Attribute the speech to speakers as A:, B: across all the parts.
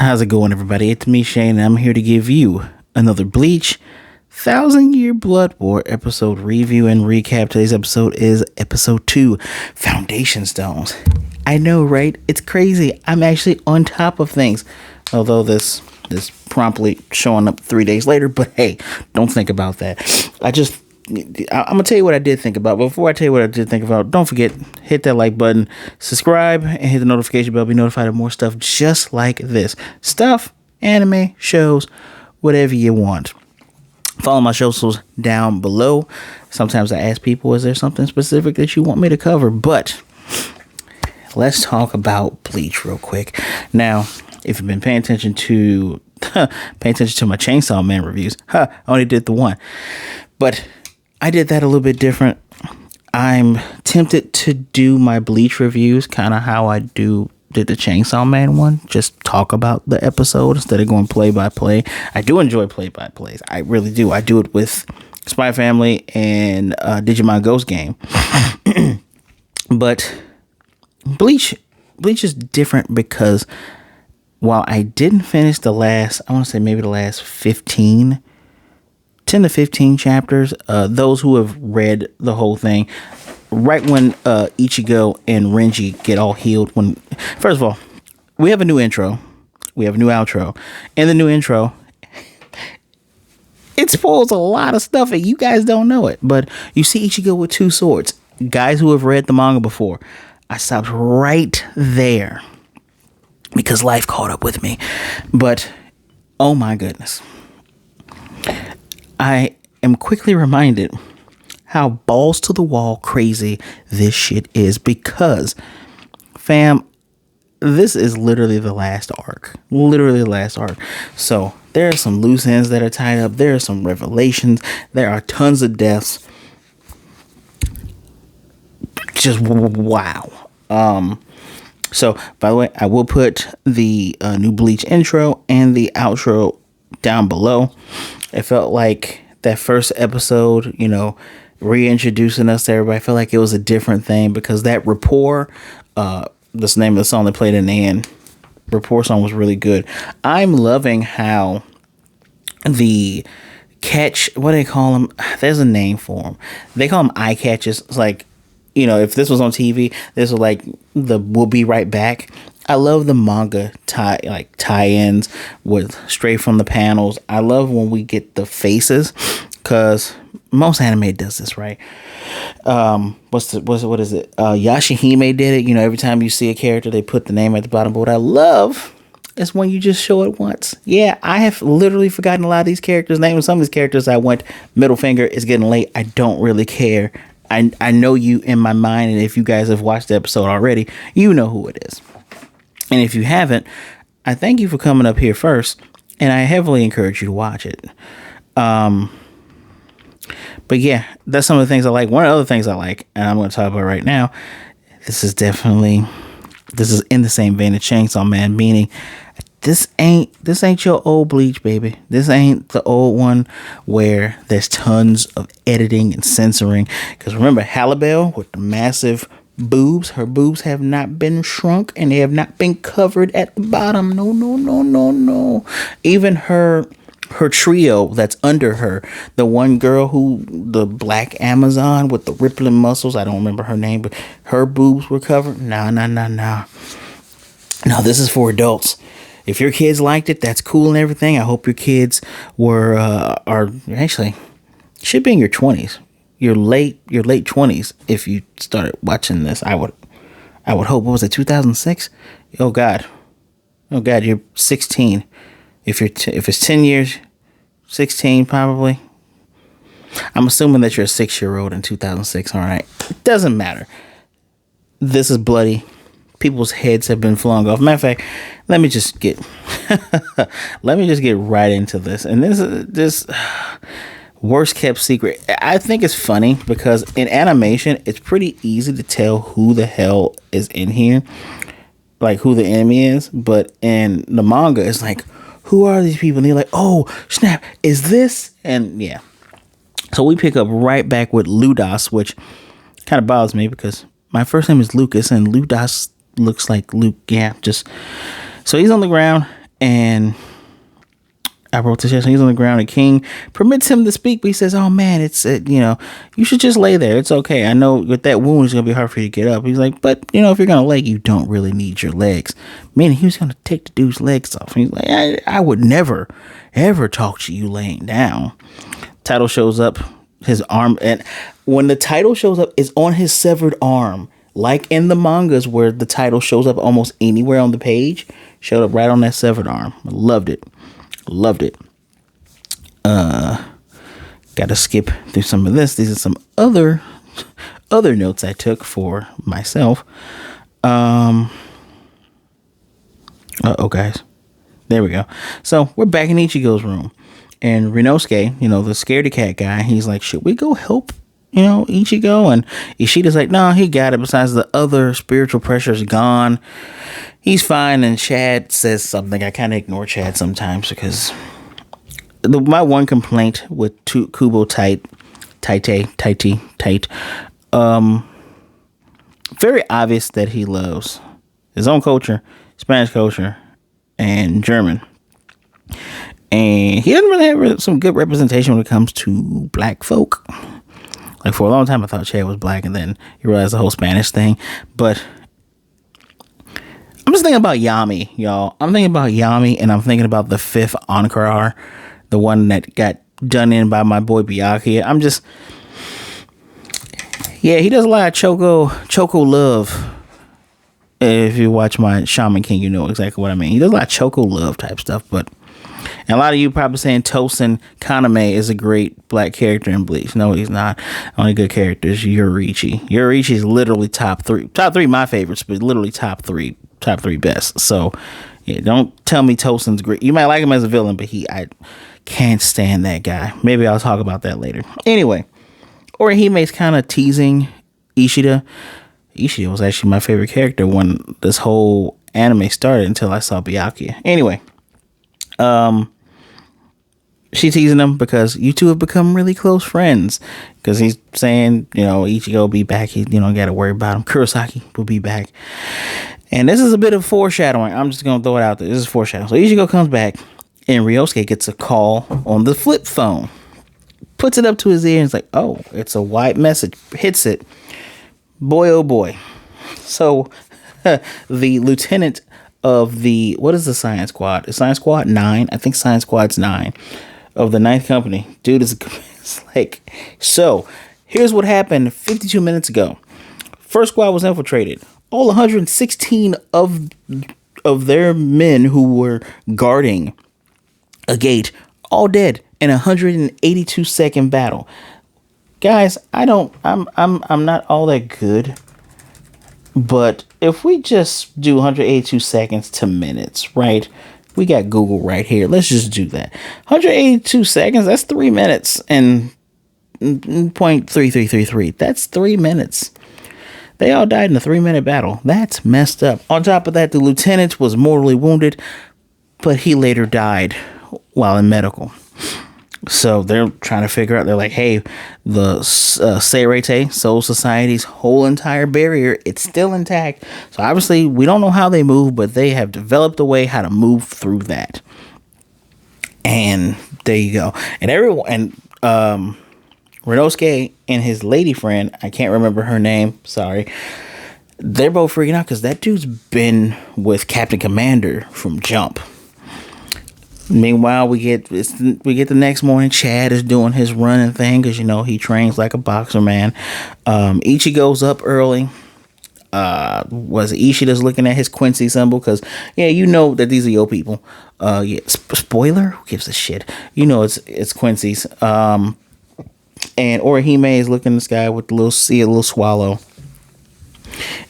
A: How's it going, everybody? It's me, Shane, and I'm here to give you another Bleach 1,000-Year Blood War episode review and recap. Today's episode is episode 2, Foundation Stones. I know, right? It's crazy. I'm actually on top of things. Although this is promptly showing up 3 days later, but hey, don't think about that. I'm going to tell you what I did think about. But before I tell you what I did think about, don't forget, hit that like button, subscribe, and hit the notification bell. Be notified of more stuff just like this. Stuff, anime, shows, whatever you want. Follow my socials down below. Sometimes I ask people, is there something specific that you want me to cover? But let's talk about Bleach real quick. Now, if you've been paying attention to my Chainsaw Man reviews, I only did the one. But I did that a little bit different. I'm tempted to do my Bleach reviews kind of how I did the Chainsaw Man one. Just talk about the episode instead of going play by play. I do enjoy play by plays. I really do. I do it with Spy Family and Digimon Ghost Game. But Bleach is different because while I didn't finish the last 10 to 15 chapters, those who have read the whole thing, right when Ichigo and Renji get all healed, first of all, we have a new intro, we have a new outro. In the new intro, it spoils a lot of stuff and you guys don't know it, but you see Ichigo with two swords. Guys who have read the manga before, I stopped right there because life caught up with me. But oh my goodness, I am quickly reminded how balls to the wall crazy this shit is because, fam, this is literally the last arc. Literally the last arc. So there are some loose ends that are tied up. There are some revelations. There are tons of deaths. Just wow. So, by the way, I will put the new Bleach intro and the outro down below. It felt like that first episode, reintroducing us to everybody, I felt like it was a different thing because that Rapport, this name of the song they played in the end, Rapport song was really good. I'm loving how the catch, what do they call them? There's a name for them. They call them eye catches. It's like, if this was on TV, this was like the "we'll be right back." I love the manga tie-ins with straight from the panels. I love when we get the faces because most anime does this, right? What is it? Yashahime did it. Every time you see a character, they put the name at the bottom. But what I love is when you just show it once. Yeah, I have literally forgotten a lot of these characters' names. Some of these characters I went middle finger. It's getting late. I don't really care. I know you in my mind, and if you guys have watched the episode already, you know who it is. And if you haven't, I thank you for coming up here first, and I heavily encourage you to watch it. But yeah, that's some of the things I like. One of the other things I like, and I'm going to talk about right now, this is in the same vein of Chainsaw Man, meaning this ain't your old Bleach, baby. This ain't the old one where there's tons of editing and censoring. Because remember, Halibel with the massive boobs, her boobs have not been shrunk and they have not been covered at the bottom. No. Even her trio that's under her, the one girl the black Amazon with the rippling muscles, I don't remember her name, but her boobs were covered. No, this is for adults. If your kids liked it, that's cool and everything. I hope your kids are actually should be in your 20s. Your late 20s if you started watching this. I would hope. What was it, 2006? Oh God, you're 16. If it's 10 years, 16 probably. I'm assuming that you're a 6-year-old in 2006. All right, it doesn't matter. This is bloody. People's heads have been flung off. Matter of fact, let me just get right into this. And this worst kept secret. I think it's funny because in animation, it's pretty easy to tell who the hell is in here, like who the enemy is. But in the manga, it's like, who are these people? And they're like, oh snap, is this? And yeah, so we pick up right back with Ludas, which kind of bothers me because my first name is Lucas and Ludas looks like Luke. Yeah, just so he's on the ground And I wrote this yesterday. He's on the ground. The king permits him to speak, but he says, "Oh man, it's you should just lay there. It's okay. I know with that wound, it's gonna be hard for you to get up." He's like, "But if you're gonna lay, you don't really need your legs." Meaning he was gonna take the dude's legs off. And he's like, "I would never, ever talk to you laying down." Title shows up, his arm, and when the title shows up, it's on his severed arm, like in the mangas where the title shows up almost anywhere on the page. Showed up right on that severed arm. I loved it. Loved it. Gotta skip through some of this. These are some other notes I took for myself. Guys. There we go. So we're back in Ichigo's room. And Rinosuke, the scaredy cat guy, he's like, should we go help, Ichigo? And Ishida's like, no, he got it. Besides, the other spiritual pressure's gone. He's fine. And Chad says something. I kind of ignore Chad sometimes because my one complaint with Kubo Tight, very obvious that he loves his own culture, Spanish culture, and German. And he doesn't really have some good representation when it comes to black folk. Like, for a long time, I thought Chad was black, and then you realize the whole Spanish thing. But I'm just thinking about Yami, y'all. I'm thinking about Yami, and I'm thinking about the 5th Arrancars, the one that got done in by my boy Byakuya. He does a lot of Choco love. If you watch my Shaman King, you know exactly what I mean. He does a lot of Choco love type stuff, but... And a lot of you probably saying Tosin Kaname is a great black character in Bleach. No, he's not. Only good character is Yoriichi. Yoriichi is literally top three, my favorites, but literally top three best. So, yeah, don't tell me Tosin's great. You might like him as a villain, but I can't stand that guy. Maybe I'll talk about that later. Anyway, Orihime's kind of teasing Ishida. Ishida was actually my favorite character when this whole anime started until I saw Byakuya. Anyway. She's teasing him because you two have become really close friends. Because he's saying, Ichigo will be back. He, got to worry about him. Kurosaki will be back. And this is a bit of foreshadowing. I'm just going to throw it out there. This is foreshadowing. So Ichigo comes back, and Ryosuke gets a call on the flip phone. Puts it up to his ear, and it's like, oh, it's a white message. Hits it. Boy, oh boy. So the lieutenant of the, what is the Science Squad? Is Science Squad 9? I think Science Squad's 9 of the 9th Company. Dude is like, so here's what happened 52 minutes ago. First squad was infiltrated. All 116 of their men who were guarding a gate, all dead in a 182-second battle. Guys, I'm not all that good. But if we just do 182 seconds to minutes, right? We got Google right here. Let's just do that. 182 seconds, that's 3 minutes and 0.3333. That's 3 minutes. They all died in a 3-minute battle. That's messed up. On top of that, the lieutenant was mortally wounded, but he later died while in medical. So they're trying to figure out, they're like, hey, the Seirete, Soul Society's whole entire barrier, it's still intact. So obviously we don't know how they move, but they have developed a way how to move through that. And there you go. And Rinosuke and his lady friend, I can't remember her name, sorry. They're both freaking out because that dude's been with Captain Commander from Jump. Meanwhile, we get the next morning. Chad is doing his running thing because he trains like a boxer, man. Ichigo's up early. Was Ishida's looking at his Quincy symbol because that these are your people. Spoiler, who gives a shit? It's Quincy's. And Orihime is looking in the sky with a little swallow.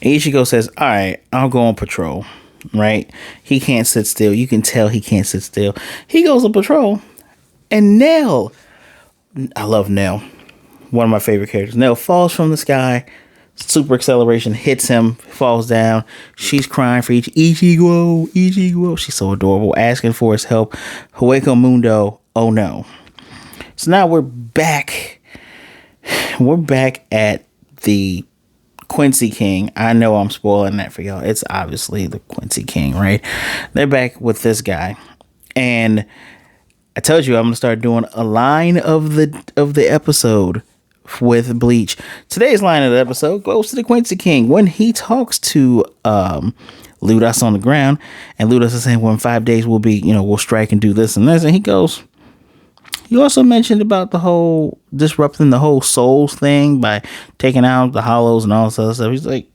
A: And Ichigo says, "All right, I'll go on patrol." Right? He can't sit still. You can tell he can't sit still. He goes on patrol. And Nell, I love Nell. One of my favorite characters. Nell falls from the sky. Super acceleration hits him. Falls down. She's crying for Ichigo. She's so adorable. Asking for his help. Hueco Mundo. Oh no. So now we're back. We're back at the Quincy King. I know I'm spoiling that for y'all. It's obviously the Quincy King, right? They're back with this guy. And I told you I'm gonna start doing a line of the episode with Bleach. Today's line of the episode goes to the Quincy King when he talks to Ludas on the ground, and Ludas is saying, well, in 5 days we'll strike and do this and this, and he goes, you also mentioned about the whole disrupting the whole souls thing by taking out the hollows and all this other stuff. He's like,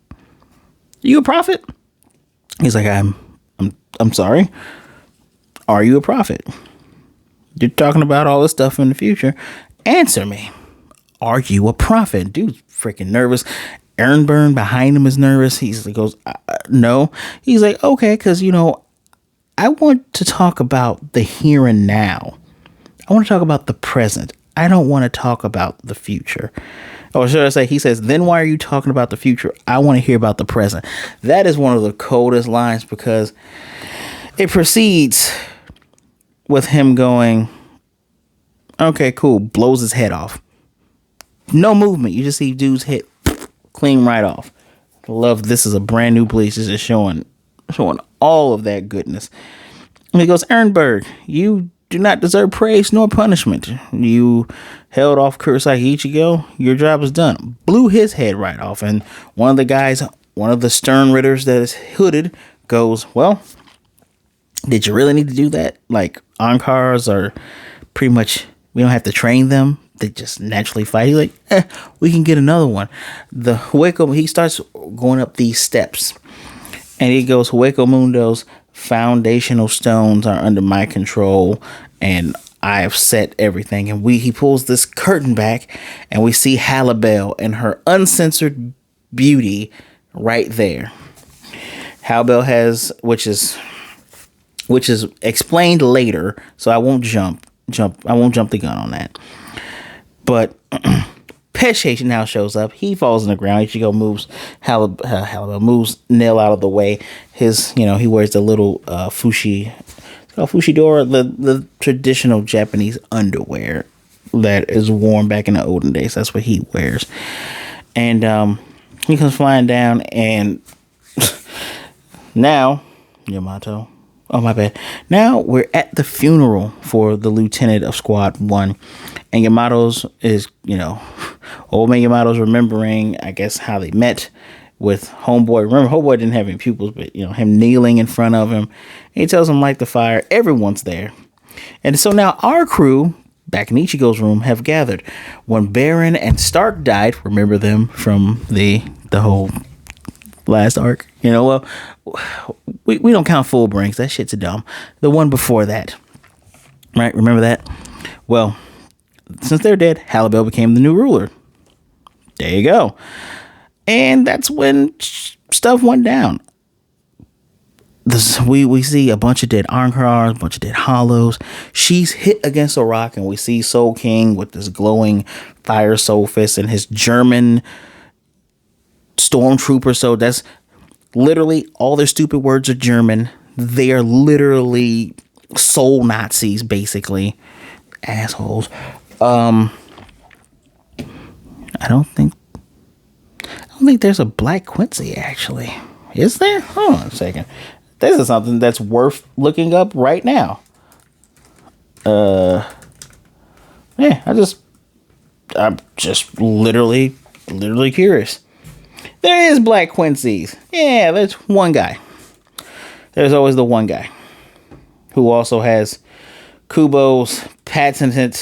A: you a prophet? He's like, I'm sorry. Are you a prophet? You're talking about all this stuff in the future. Answer me. Are you a prophet? Dude's freaking nervous. Ernburn behind him is nervous. He goes, no. He's like, okay, because, I want to talk about the here and now. I want to talk about the present. I don't want to talk about the future. Or should I say, he says, then why are you talking about the future? I want to hear about the present. That is one of the coldest lines because it proceeds with him going, okay, cool, blows his head off. No movement. You just see dude's head clean right off. Love, this is a brand new Bleach. This is showing all of that goodness. And he goes, Ehrenberg, you do not deserve praise nor punishment. You held off Kurosaki Ichigo. Your job is done. Blew his head right off. And one of the stern ridders that is hooded goes, well, did you really need to do that? Like, Arrancars are pretty much, we don't have to train them. They just naturally fight. He's like, we can get another one. The Hueco, he starts going up these steps. And he goes, Hueco Mundo's foundational stones are under my control. And I have set everything. And he pulls this curtain back. And we see Halibel and her uncensored beauty right there. Halibel has, which is explained later, so I won't jump the gun on that. But Pesce now shows up. He falls on the ground. Ichigo moves Halibel moves Nail out of the way. He wears the little fushidora, the traditional Japanese underwear that is worn back in the olden days. That's what he wears. And he comes flying down, and now Yamato. Oh, my bad. Now we're at the funeral for the lieutenant of Squad 1. And Yamato's is, old man Yamato's remembering, I guess, how they met with Homeboy. Remember, Homeboy didn't have any pupils, but, him kneeling in front of him. And he tells him, light the fire. Everyone's there. And so now our crew, back in Ichigo's room, have gathered. When Baron and Stark died, remember them from the whole last arc? We don't count full brings. That shit's dumb. The one before that. Right? Remember that? Well, since they're dead, Halibel became the new ruler. There you go. And that's when stuff went down. We see a bunch of dead Arrancars, a bunch of dead hollows. She's hit against a rock, and we see Soul King with this glowing fire soul fist and his German stormtrooper. So that's literally all their stupid words are German. They are literally soul Nazis, basically. Assholes. I don't think there's a Black Quincy, actually. Is there? Hold on a second. This is something that's worth looking up right now. Yeah, I'm just literally curious. There is Black Quincy's. Yeah, there's one guy. There's always the one guy who also has Kubo's patented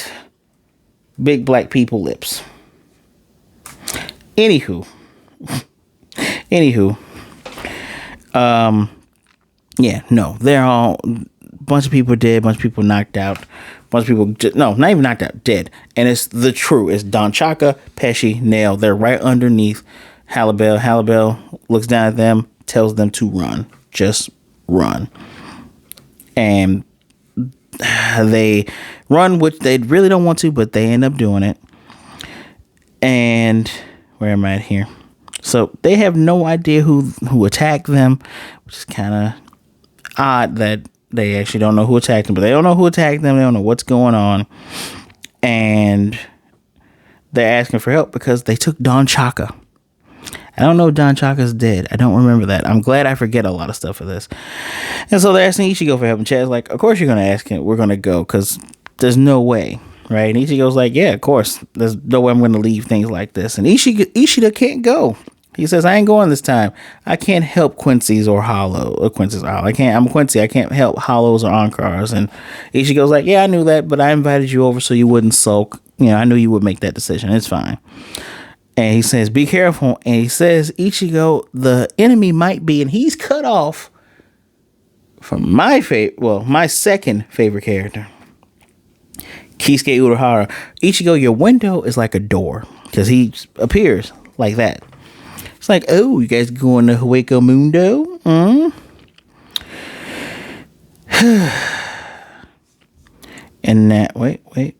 A: big black people lips. Anywho, yeah, no, they're all, bunch of people dead, bunch of people knocked out, bunch of people, no, not even knocked out, dead. And it's Don Chaka, Pesci, Nail. They're right underneath Halibel. Halibel looks down at them, tells them to run. Just run. And they run, which they really don't want to, but they end up doing it. And where am I at here? So they have no idea who attacked them, which is kind of odd that they actually don't know who attacked them, but they don't know who attacked them. They don't know what's going on. And they're asking for help because they took Don Chaka I don't know if Don Chaka's dead. I don't remember that. I'm glad I forget a lot of stuff for this. And so they're asking Ichigo for help. And Chad's like, of course you're going to ask him. We're going to go because there's no way. Right? And Ichigo's like, yeah, of course. There's no way I'm going to leave things like this. And Ishida can't go. He says, I ain't going this time. I can't help Quincy's or Hollow. Or Quincy's Hollow. I'm Quincy. I can't help Hollows or Arrancars. And Ichigo's like, yeah, I knew that, but I invited you over so you wouldn't sulk. I knew you would make that decision. It's fine. And he says, be careful. And he says, Ichigo, the enemy might be, and he's cut off from my second favorite character, Kisuke Urahara. Ichigo, your window is like a door because he appears like that. It's like, oh, you guys going to Hueco Mundo? And that, wait.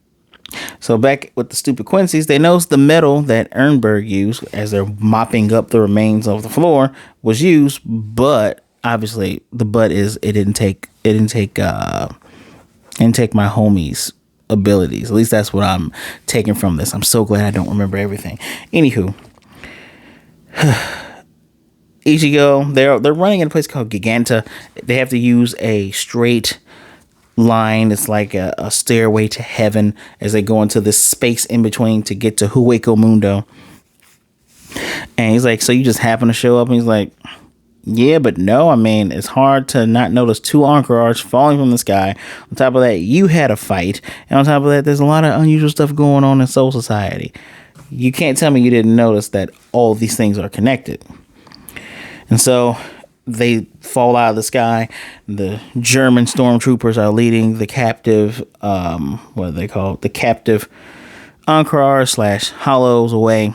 A: So back with the stupid Quincy's, they noticed the metal that Ernberg used as they're mopping up the remains of the floor was used, but obviously the but is it didn't take my homie's abilities. At least that's what I'm taking from this. I'm so glad I don't remember everything. Anywho, Ichigo, they're running in a place called Giganta. They have to use a straight line. It's like a stairway to heaven as they go into this space in between to get to Hueco Mundo. And he's like, so you just happen to show up? And he's like, yeah, but no. I mean, it's hard to not notice two Arrancars falling from the sky. On top of that, you had a fight. And on top of that, there's a lot of unusual stuff going on in Soul Society. You can't tell me you didn't notice that all these things are connected. And so they fall out of the sky. The German stormtroopers are leading the captive, what are they called? The captive Arrancars / Hollows away.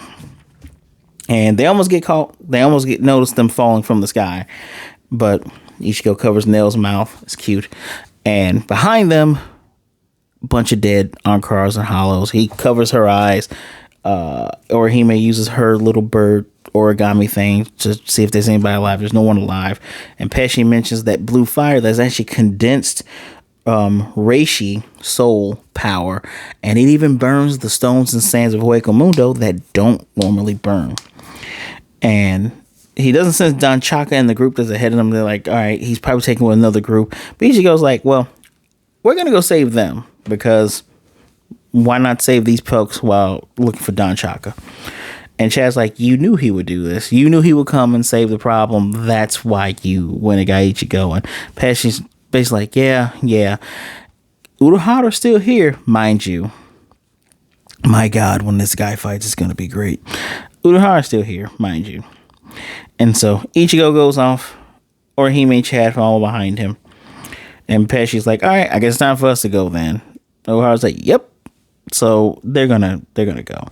A: And they almost get caught. They almost get noticed them falling from the sky. But Ichigo covers Nell's mouth. It's cute. And behind them, a bunch of dead Arrancars and Hollows. He covers her eyes. Orihime uses her little bird origami thing to see if there's anybody alive. There's no one alive. And Pesci mentions that blue fire that's actually condensed reishi soul power, and it even burns the stones and sands of Hueco Mundo that don't normally burn. And he doesn't sense Don Chaka and the group that's ahead of him. They're like, all right, he's probably taking with another group. But Ichigo's like, well, we're gonna go save them because why not save these folks while looking for Don Chaka? And Chad's like, you knew he would do this. You knew he would come and save the problem. That's why you went and got Ichigo. And Pesci's basically like, yeah. Urahara's still here, mind you. My God, when this guy fights, it's going to be great. Urahara's still here, mind you. And so Ichigo goes off. Orihime and Chad follow behind him. And Pesci's like, all right, I guess it's time for us to go then. Urahara's like, yep. So they're gonna go.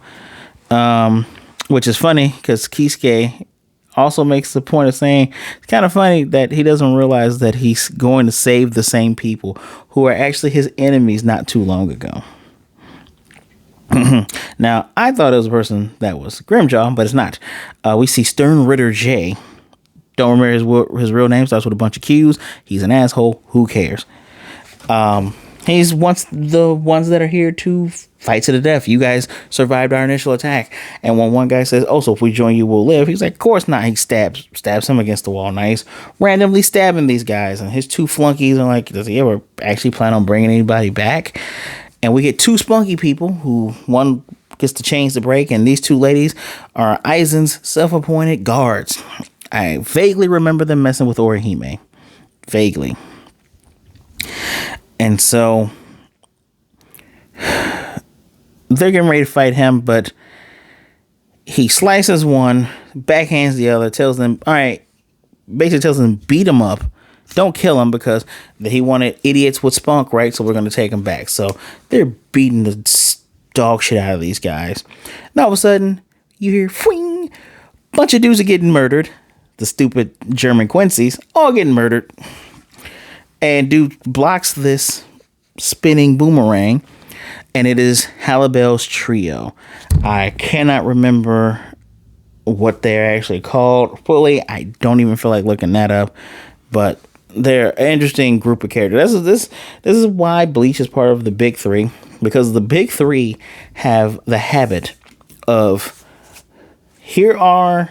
A: Which is funny because Kisuke also makes the point of saying it's kind of funny that he doesn't realize that he's going to save the same people who are actually his enemies not too long ago. Now, I thought it was a person that was Grimjaw, but it's not. We see Stern Ritter J. Don't remember his real name. Starts with a bunch of Q's. He's an asshole. Who cares? He's the ones that are here to fight to the death. You guys survived our initial attack. And when one guy says, oh, so if we join you, we'll live. He's like, of course not. He stabs him against the wall. Now he's randomly stabbing these guys. And his two flunkies are like, does he ever actually plan on bringing anybody back? And we get two spunky people who one gets to change the break. And these two ladies are Aizen's self-appointed guards. I vaguely remember them messing with Orihime. Vaguely. And so they're getting ready to fight him, but he slices one, backhands the other, tells them, all right, basically tells them, beat him up. Don't kill him because he wanted idiots with spunk, right? So we're going to take him back. So they're beating the dog shit out of these guys. And all of a sudden, you hear, whing, bunch of dudes are getting murdered. The stupid German Quincy's all getting murdered. And dude blocks this spinning boomerang, and it is Halibel's trio. I cannot remember what they're actually called fully. I don't even feel like looking that up, but they're an interesting group of characters. This is why Bleach is part of the big three, because the big three have the habit of here are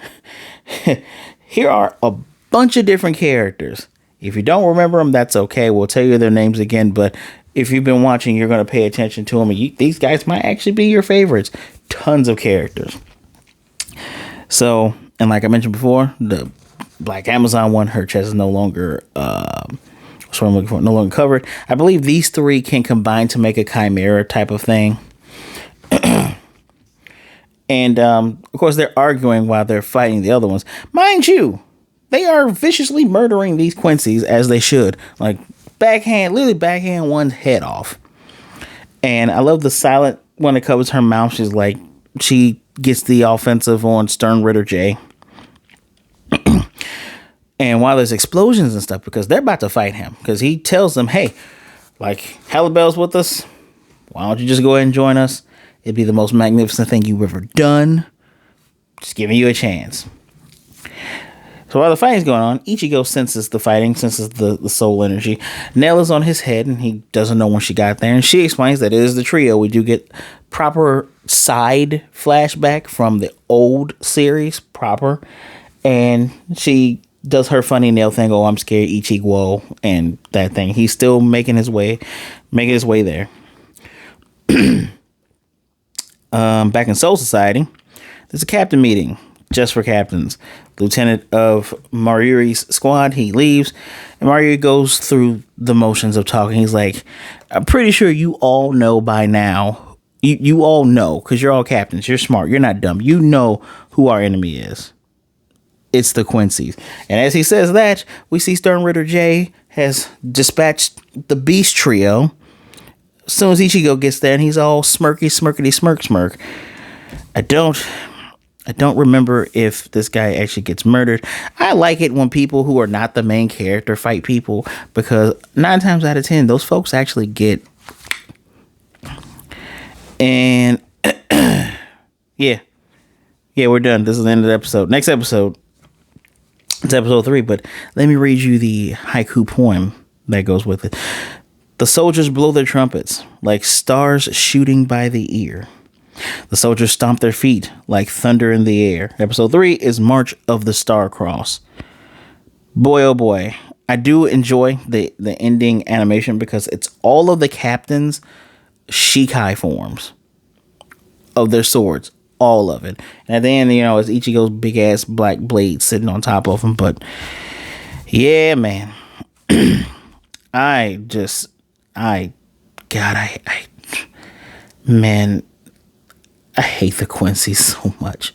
A: here are a bunch of different characters. If you don't remember them, that's okay. We'll tell you their names again. But if you've been watching, you're going to pay attention to them. And these guys might actually be your favorites. Tons of characters. So, and like I mentioned before, the Black Amazon one, her chest is no longer, what's what I'm looking for, no longer covered. I believe these three can combine to make a chimera type of thing. And, of course, they're arguing while they're fighting the other ones. Mind you, they are viciously murdering these Quincy's as they should. Like, literally backhand one's head off. And I love the silent one that covers her mouth. She's like, she gets the offensive on Stern Ritter J. And while there's explosions and stuff, because they're about to fight him, because he tells them, hey, like, Halibel's with us. Why don't you just go ahead and join us? It'd be the most magnificent thing you've ever done. Just giving you a chance. So while the fighting's going on, Ichigo senses the fighting, senses the soul energy. Nell is on his head, and he doesn't know when she got there. And she explains that it is the trio. We do get proper side flashback from the old series, proper. And she does her funny Nell thing. Oh, I'm scared, Ichigo, and that thing. He's still making his way there. Back in Soul Society, there's a captain meeting just for captains. Lieutenant of Maruri's squad, he leaves, and Maruri goes through the motions of talking. He's like, I'm pretty sure you all know by now. You all know, because you're all captains. You're smart. You're not dumb. You know who our enemy is. It's the Quincy's. And as he says that, we see Stern Ritter J has dispatched the Beast Trio. As soon as Ichigo gets there, and he's all smirky, smirk. I don't remember if this guy actually gets murdered. I like it when people who are not the main character fight people, because 9 times out of 10, those folks actually get. And yeah, we're done. This is the end of the episode. Next episode, it's episode 3, but let me read you the haiku poem that goes with it. The soldiers blow their trumpets like stars shooting by the ear. The soldiers stomp their feet like thunder in the air. Episode 3 is March of the Star Cross. Boy, oh boy. I do enjoy the ending animation because it's all of the captains' Shikai forms of their swords. All of it. And at the end, it's Ichigo's big ass black blade sitting on top of him. But yeah, man. I hate the Quincy so much.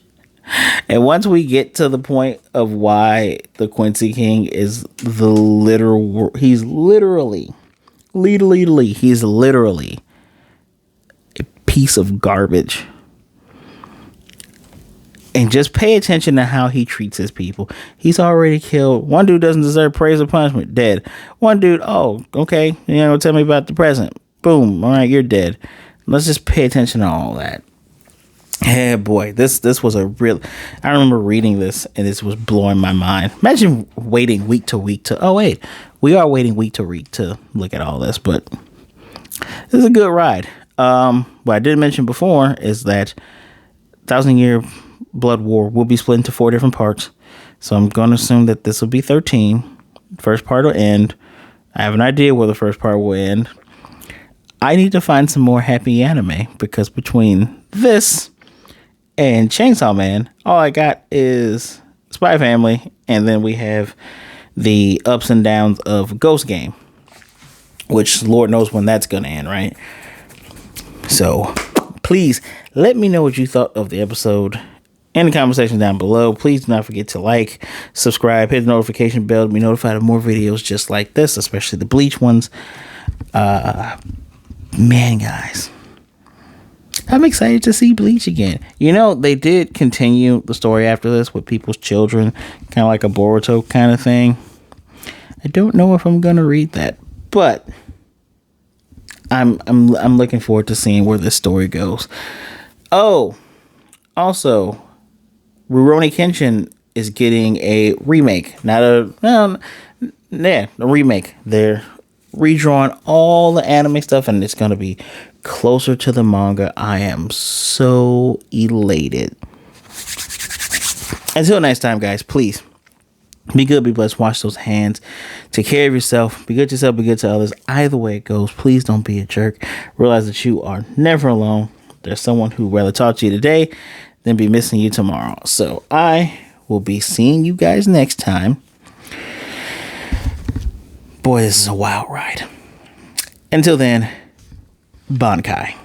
A: And once we get to the point of why the Quincy King is the literal, he's literally a piece of garbage. And just pay attention to how he treats his people. He's already killed. One dude doesn't deserve praise or punishment. Dead. One dude, oh, okay. Tell me about the present. Boom. All right, you're dead. Let's just pay attention to all that. Yeah, boy. This was a real... I remember reading this, and this was blowing my mind. Imagine waiting week to week to... Oh, wait. We are waiting week to week to look at all this, but this is a good ride. What I did mention before is that 1,000-Year Blood War will be split into 4 different parts. So I'm going to assume that this will be 13. First part will end. I have an idea where the first part will end. I need to find some more happy anime, because between this and Chainsaw Man, all I got is Spy Family, and then we have the ups and downs of Ghost Game, which Lord knows when that's going to end, right? So please let me know what you thought of the episode in the comment section down below. Please do not forget to like, subscribe, hit the notification bell to be notified of more videos just like this, especially the Bleach ones. Man, guys, I'm excited to see Bleach again. They did continue the story after this with people's children, kind of like a Boruto kind of thing. I don't know if I'm gonna read that, but I'm looking forward to seeing where this story goes. Oh, also, Rurouni Kenshin is getting a remake. A remake. They're redrawing all the anime stuff, and it's going to be closer to the manga. I am so elated. Until next time, guys, please be good, be blessed, wash those hands, take care of yourself, be good to yourself, be good to others. Either way it goes, please don't be a jerk. Realize that you are never alone. There's someone who'd rather talk to you today than be missing you tomorrow. So I will be seeing you guys next time. Boy, this is a wild ride. Until then, Bankai.